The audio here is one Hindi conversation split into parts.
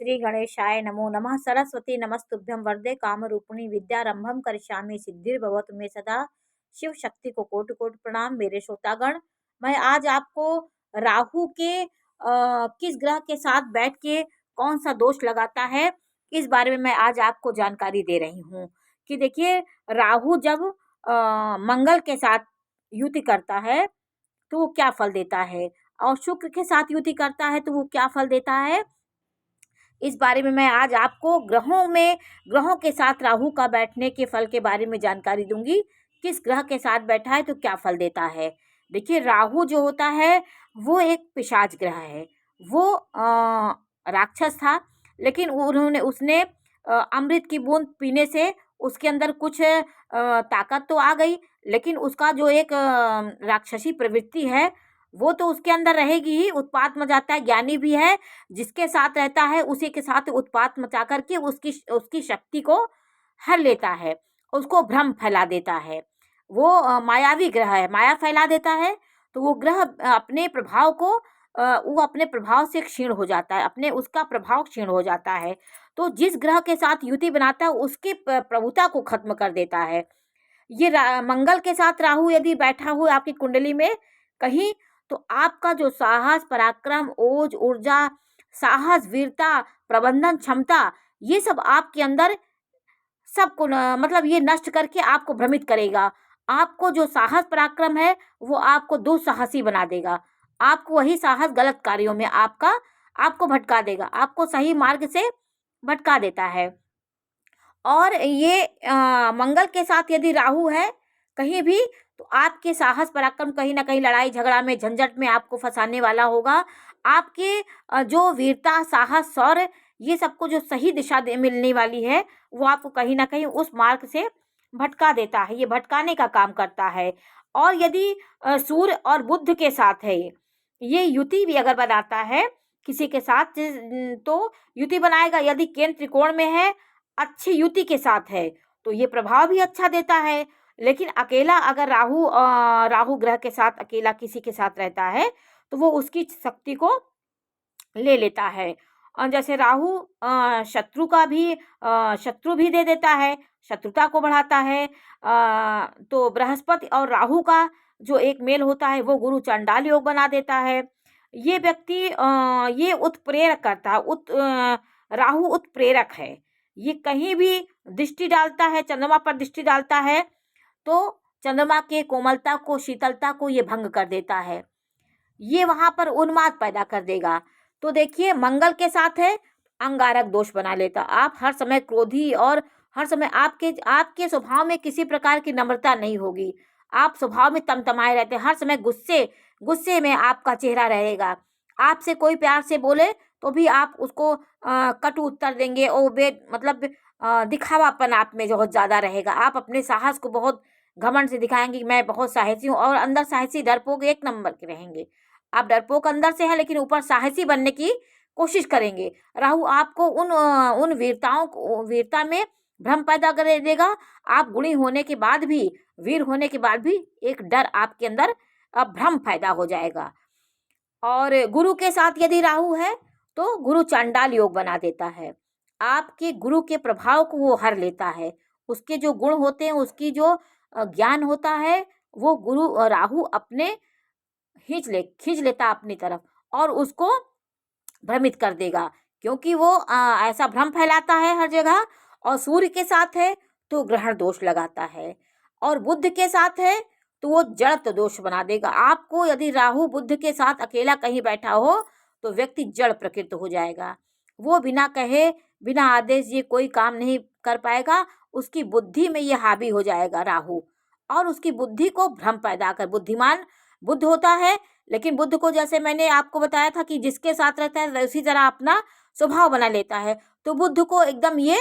श्री गणेशाय नमो नमः। सरस्वती नमस्तुभ्यं वरदे कामरूपिणी विद्यारंभम करिष्यामि सिद्धिर्भवतु मे सदा। शिव शक्ति को कोटि कोटि प्रणाम। मेरे श्रोतागण, मैं आज आपको राहु के किस ग्रह के साथ बैठ के कौन सा दोष लगाता है, इस बारे में मैं आज आपको जानकारी दे रही हूँ। कि देखिए, राहु जब मंगल के साथ युति करता है तो वो क्या फल देता है, और शुक्र के साथ युति करता है तो वो क्या फल देता है, इस बारे में मैं आज आपको ग्रहों के साथ राहु का बैठने के फल के बारे में जानकारी दूंगी। किस ग्रह के साथ बैठा है तो क्या फल देता है। देखिए, राहु जो होता है वो एक पिशाच ग्रह है। वो राक्षस था, लेकिन उसने अमृत की बूंद पीने से उसके अंदर कुछ ताकत तो आ गई, लेकिन उसका जो एक राक्षसी प्रवृत्ति है वो तो उसके अंदर रहेगी ही। उत्पात मचाता है, ज्ञानी भी है, जिसके साथ रहता है उसी के साथ उत्पात मचा करके उसकी शक्ति को हर लेता है, उसको भ्रम फैला देता है। वो मायावी ग्रह है, माया फैला देता है। तो वो ग्रह अपने प्रभाव को वो अपने प्रभाव से क्षीण हो जाता है, उसका प्रभाव क्षीण हो जाता है। तो जिस ग्रह के साथ युति बनाता है उसकी प्रभुता को खत्म कर देता है। ये मंगल के साथ राहु यदि बैठा हो आपकी कुंडली में कहीं, तो आपका जो साहस, पराक्रम, ओज, ऊर्जा, साहस, वीरता, प्रबंधन क्षमता, ये सब आपके अंदर सबको मतलब ये नष्ट करके आपको भ्रमित करेगा। आपको जो साहस पराक्रम है वो आपको दुस्साहसी बना देगा। आपको वही साहस गलत कार्यों में आपको भटका देगा, आपको सही मार्ग से भटका देता है। और ये मंगल के साथ यदि राहु है कहीं भी, तो आपके साहस पराक्रम कहीं ना कहीं लड़ाई झगड़ा में, झंझट में आपको फंसाने वाला होगा। आपके जो वीरता, साहस, शौर्य, ये सबको जो सही दिशा मिलने वाली है वो आपको कहीं ना कहीं उस मार्ग से भटका देता है, ये भटकाने का काम करता है। और यदि सूर्य और बुध के साथ है, ये युति भी अगर बनाता है किसी के साथ, तो युति बनाएगा। यदि केंद्र त्रिकोण में है, अच्छी युति के साथ है, तो ये प्रभाव भी अच्छा देता है। लेकिन अकेला अगर राहु ग्रह के साथ अकेला किसी के साथ रहता है तो वो उसकी शक्ति को ले लेता है। और जैसे राहु शत्रु भी दे देता है, शत्रुता को बढ़ाता है। तो बृहस्पति और राहु का जो एक मेल होता है वो गुरु चंडाल योग बना देता है। ये व्यक्ति ये उत्प्रेरक करता है, राहु उत्प्रेरक है। ये कहीं भी दृष्टि डालता है, चंद्रमा पर दृष्टि डालता है, तो चंद्रमा के कोमलता को, शीतलता को ये भंग कर देता है। ये वहां पर उन्माद पैदा कर देगा। तो देखिए, मंगल के साथ है, अंगारक दोष बना लेता। आप हर समय क्रोधी, और हर समय आपके स्वभाव में किसी प्रकार की नम्रता नहीं होगी। आप स्वभाव में तमतमाए रहते हैं, हर समय गुस्से में आपका चेहरा रहेगा। आपसे कोई प्यार से बोले तो भी आप उसको कटु उत्तर देंगे, और मतलब दिखावापन आप में बहुत ज़्यादा रहेगा। आप अपने साहस को बहुत घमंड से दिखाएंगे कि मैं बहुत साहसी हूँ, और अंदर साहसी डरपोक एक नंबर के रहेंगे। आप डरपोक अंदर से हैं, लेकिन ऊपर साहसी बनने की कोशिश करेंगे। राहु आपको उन वीरता में भ्रम पैदा कर देगा। आप गुणी होने के बाद भी, वीर होने के बाद भी एक डर आपके अंदर भ्रम पैदा हो जाएगा। और गुरु के साथ यदि राहु है तो गुरु चांडाल योग बना देता है। आपके गुरु के प्रभाव को वो हर लेता है। उसके जो गुण होते हैं, उसकी जो ज्ञान होता है, वो राहु अपने खींच लेता अपनी तरफ, और उसको भ्रमित कर देगा, क्योंकि वो ऐसा भ्रम फैलाता है हर जगह। और सूर्य के साथ है तो ग्रहण दोष लगाता है, और बुध के साथ है तो वो जड़ दोष बना देगा आपको। यदि राहु बुध के साथ अकेला कहीं बैठा हो तो व्यक्ति जड़ प्रकृति हो जाएगा। वो बिना कहे, बिना आदेश ये कोई काम नहीं कर पाएगा। उसकी बुद्धि में ये हावी हो जाएगा राहु, और उसकी बुद्धि को भ्रम पैदा कर, बुद्धिमान बुद्ध होता है, लेकिन बुद्ध को जैसे मैंने आपको बताया था कि जिसके साथ रहता है उसी तरह अपना स्वभाव बना लेता है। तो बुद्ध को एकदम ये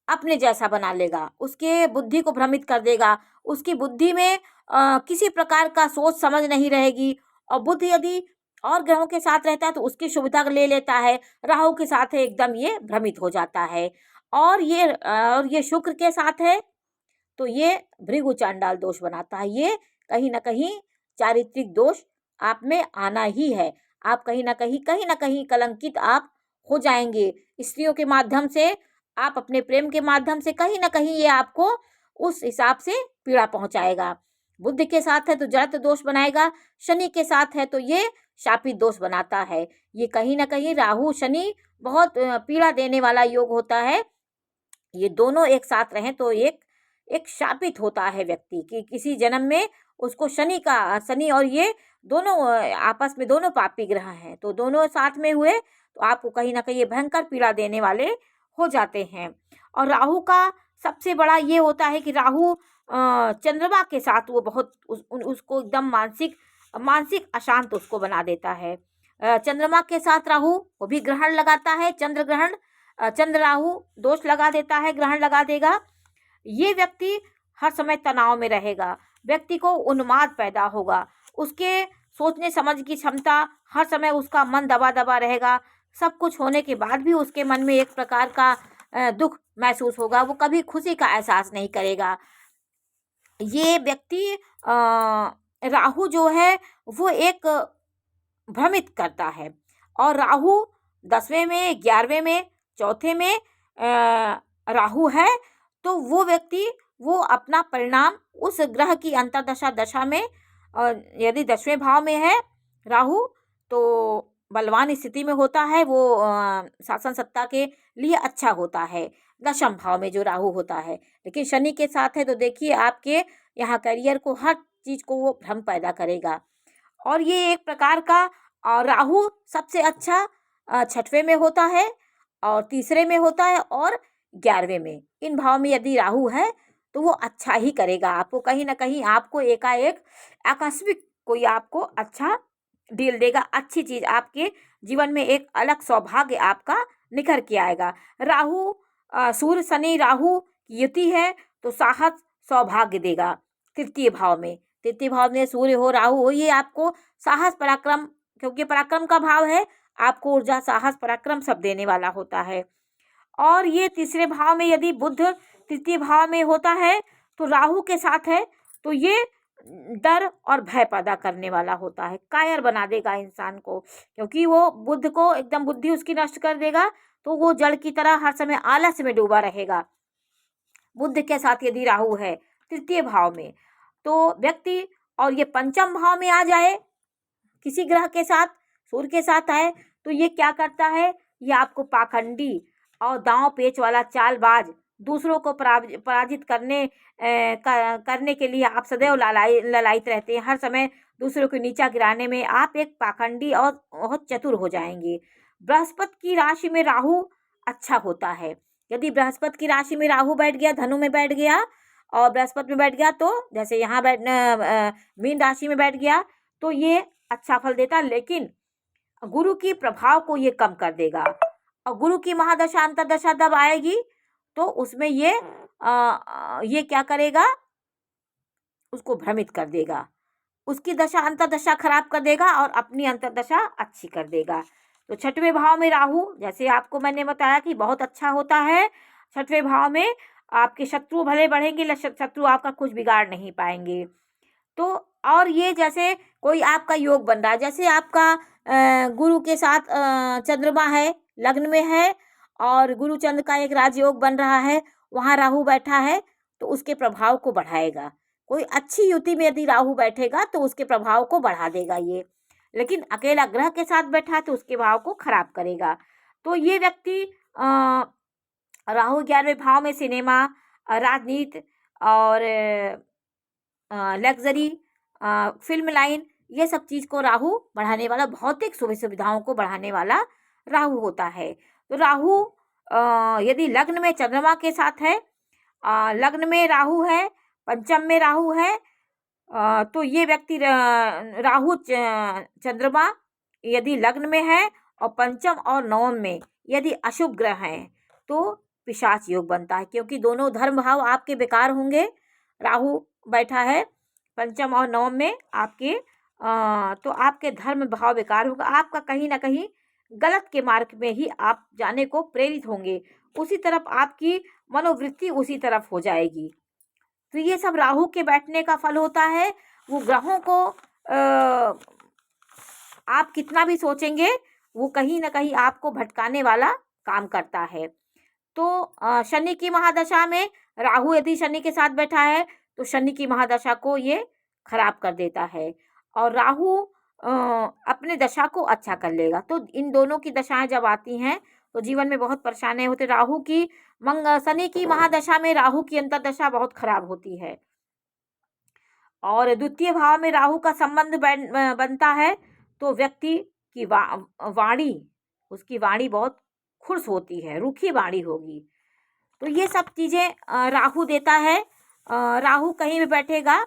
अपने जैसा बना लेगा, उसके बुद्धि को भ्रमित कर देगा। उसकी बुद्धि में किसी प्रकार का सोच समझ नहीं रहेगी। और बुद्ध यदि और ग्रहों के साथ रहता है तो उसकी सुविधा ले लेता है। राहु के साथ है, एकदम ये भ्रमित हो जाता है। और ये शुक्र के साथ है तो ये भृगु चांडाल दोष बनाता है। ये कहीं ना कहीं चारित्रिक दोष आप में आना ही है। आप कहीं ना कहीं कलंकित आप हो जाएंगे। स्त्रियों के माध्यम से, आप अपने प्रेम के माध्यम से, कहीं ना कहीं ये आपको उस हिसाब से पीड़ा पहुंचाएगा। बुध के साथ है तो जड़त्व दोष बनाएगा, शनि के साथ है तो ये शापित दोष बनाता है। ये कहीं ना कहीं राहु शनि बहुत पीड़ा देने वाला योग होता है। ये दोनों एक साथ रहें तो एक एक शापित होता है व्यक्ति कि किसी जन्म में उसको शनि और ये दोनों आपस में दोनों पापी ग्रह हैं, तो दोनों साथ में हुए तो आपको कहीं ना कहीं ये भयंकर पीड़ा देने वाले हो जाते हैं। और राहु का सबसे बड़ा ये होता है कि राहु चंद्रमा के साथ वो बहुत उसको एकदम मानसिक मानसिक अशांत उसको बना देता है। चंद्रमा के साथ राहु वो भी ग्रहण लगाता है, चंद्र ग्रहण, चंद्र राहु दोष लगा देता है, ग्रहण लगा देगा। ये व्यक्ति हर समय तनाव में रहेगा, व्यक्ति को उन्माद पैदा होगा, उसके सोचने समझ की क्षमता, हर समय उसका मन दबा दबा रहेगा। सब कुछ होने के बाद भी उसके मन में एक प्रकार का दुख महसूस होगा, वो कभी खुशी का एहसास नहीं करेगा। ये व्यक्ति राहु जो है वो एक भ्रमित करता है। और राहु 10वें में, 11वें में, चौथे में राहु है तो वो व्यक्ति वो अपना परिणाम उस ग्रह की अंतर्दशा दशा में, और यदि 10वें भाव में है राहु तो बलवान स्थिति में होता है, वो शासन सत्ता के लिए अच्छा होता है 10वें भाव में जो राहु होता है। लेकिन शनि के साथ है तो देखिए आपके यहाँ करियर को, हर चीज़ को वो भ्रम पैदा करेगा। और ये एक प्रकार का राहु सबसे अच्छा 6वें में होता है और 3रे में होता है और 11वें में। इन भाव में यदि राहु है तो वो अच्छा ही करेगा आपको, कहीं ना कहीं आपको एकाएक आकस्मिक कोई आपको अच्छा डील देगा, अच्छी चीज़ आपके जीवन में एक अलग सौभाग्य आपका निखर के आएगा। राहु सूर्य शनि राहु की युति है तो साहस सौभाग्य देगा। तृतीय भाव में सूर्य हो राहु हो, ये आपको साहस पराक्रम, क्योंकि पराक्रम का भाव है, आपको ऊर्जा साहस पराक्रम सब देने वाला होता है। और ये 3रे भाव में यदि बुध 3य भाव में होता है तो राहु के साथ है तो ये डर और भय पैदा करने वाला होता है, कायर बना देगा इंसान को, क्योंकि वो बुध को एकदम बुद्धि उसकी नष्ट कर देगा, तो वो जड़ की तरह हर समय आलस्य में डूबा रहेगा। बुध के साथ यदि राहु है 3य भाव में तो व्यक्ति, और ये 5म भाव में आ जाए किसी ग्रह के साथ, सूर्य के साथ है तो ये क्या करता है, ये आपको पाखंडी और दांव पेच वाला चालबाज, दूसरों को पराजित करने के लिए आप सदैव ललायित रहते हैं, हर समय दूसरों को नीचा गिराने में आप एक पाखंडी और बहुत चतुर हो जाएंगे। बृहस्पति की राशि में राहु अच्छा होता है, यदि बृहस्पति की राशि में राहु बैठ गया, धनु में बैठ गया और बृहस्पति में बैठ गया, तो जैसे यहाँ मीन राशि में बैठ गया तो ये अच्छा फल देता, लेकिन गुरु की प्रभाव को ये कम कर देगा। और गुरु की महादशा अंतर्दशा जब आएगी तो उसमें ये क्या करेगा, उसको भ्रमित कर देगा, उसकी दशा अंतर्दशा खराब कर देगा और अपनी अंतर्दशा अच्छी कर देगा। तो 6वें भाव में राहु, जैसे आपको मैंने बताया कि बहुत अच्छा होता है, 6वें भाव में आपके शत्रु भले बढ़ेंगे, शत्रु आपका कुछ बिगाड़ नहीं पाएंगे। तो और ये जैसे कोई आपका योग बन रहा है, जैसे आपका गुरु के साथ चंद्रमा है, लग्न में है और गुरु चंद्र का एक राजयोग बन रहा है, वहाँ राहु बैठा है तो उसके प्रभाव को बढ़ाएगा। कोई अच्छी युति में यदि राहु बैठेगा तो उसके प्रभाव को बढ़ा देगा ये, लेकिन अकेला ग्रह के साथ बैठा है तो उसके भाव को खराब करेगा। तो ये व्यक्ति राहु 11वें भाव में सिनेमा, राजनीति और लग्जरी, फिल्म लाइन, ये सब चीज़ को राहु बढ़ाने वाला, भौतिक सुविधाओं को बढ़ाने वाला राहु होता है। तो राहु यदि लग्न में चंद्रमा के साथ है, लग्न में राहु है, 5म में राहु है, तो ये व्यक्ति राहु चंद्रमा यदि लग्न में है और 5म और 9म में यदि अशुभ ग्रह हैं तो पिशाच योग बनता है, क्योंकि दोनों धर्म भाव आपके बेकार होंगे। राहु बैठा है 5म और 9म में आपके, तो आपके धर्म भाव बेकार होगा, आपका कहीं ना कहीं गलत के मार्ग में ही आप जाने को प्रेरित होंगे, उसी तरफ आपकी मनोवृत्ति उसी तरफ हो जाएगी। तो ये सब राहु के बैठने का फल होता है। वो ग्रहों को आप कितना भी सोचेंगे वो कहीं ना कहीं आपको भटकाने वाला काम करता है। तो शनि की महादशा में राहु यदि शनि के साथ बैठा है तो शनि की महादशा को ये खराब कर देता है, और राहु अपने दशा को अच्छा कर लेगा। तो इन दोनों की दशाएं जब आती हैं तो जीवन में बहुत परेशानी होती है। शनि की महादशा में राहु की अंतर्दशा बहुत खराब होती है, और द्वितीय भाव में राहु का संबंध बनता है तो व्यक्ति की वाणी, उसकी वाणी बहुत खुर्स होती है, रूखी वाणी होगी। तो ये सब चीज़ें राहु देता है। राहु कहीं भी बैठेगा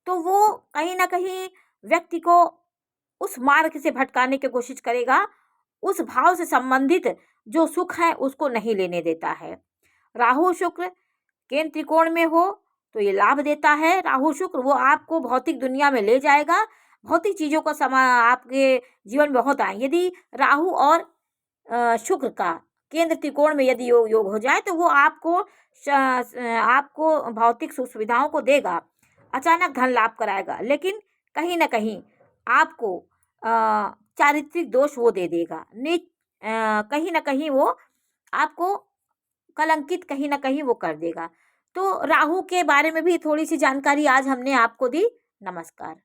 तो वो कहीं ना कहीं व्यक्ति को उस मार्ग से भटकाने की कोशिश करेगा, उस भाव से संबंधित जो सुख है उसको नहीं लेने देता है। राहु शुक्र केंद्र त्रिकोण में हो तो ये लाभ देता है। राहु शुक्र वो आपको भौतिक दुनिया में ले जाएगा, भौतिक चीज़ों का आपके जीवन में बहुत आए। यदि राहु और शुक्र का केंद्र त्रिकोण में यदि योग हो जाए तो वो आपको भौतिक सुख सुविधाओं को देगा, अचानक धन लाभ कराएगा, लेकिन कहीं ना कहीं आपको चारित्रिक दोष वो दे देगा। कहीं ना कहीं वो आपको कलंकित कहीं ना कहीं वो कर देगा। तो राहु के बारे में भी थोड़ी सी जानकारी आज हमने आपको दी। नमस्कार।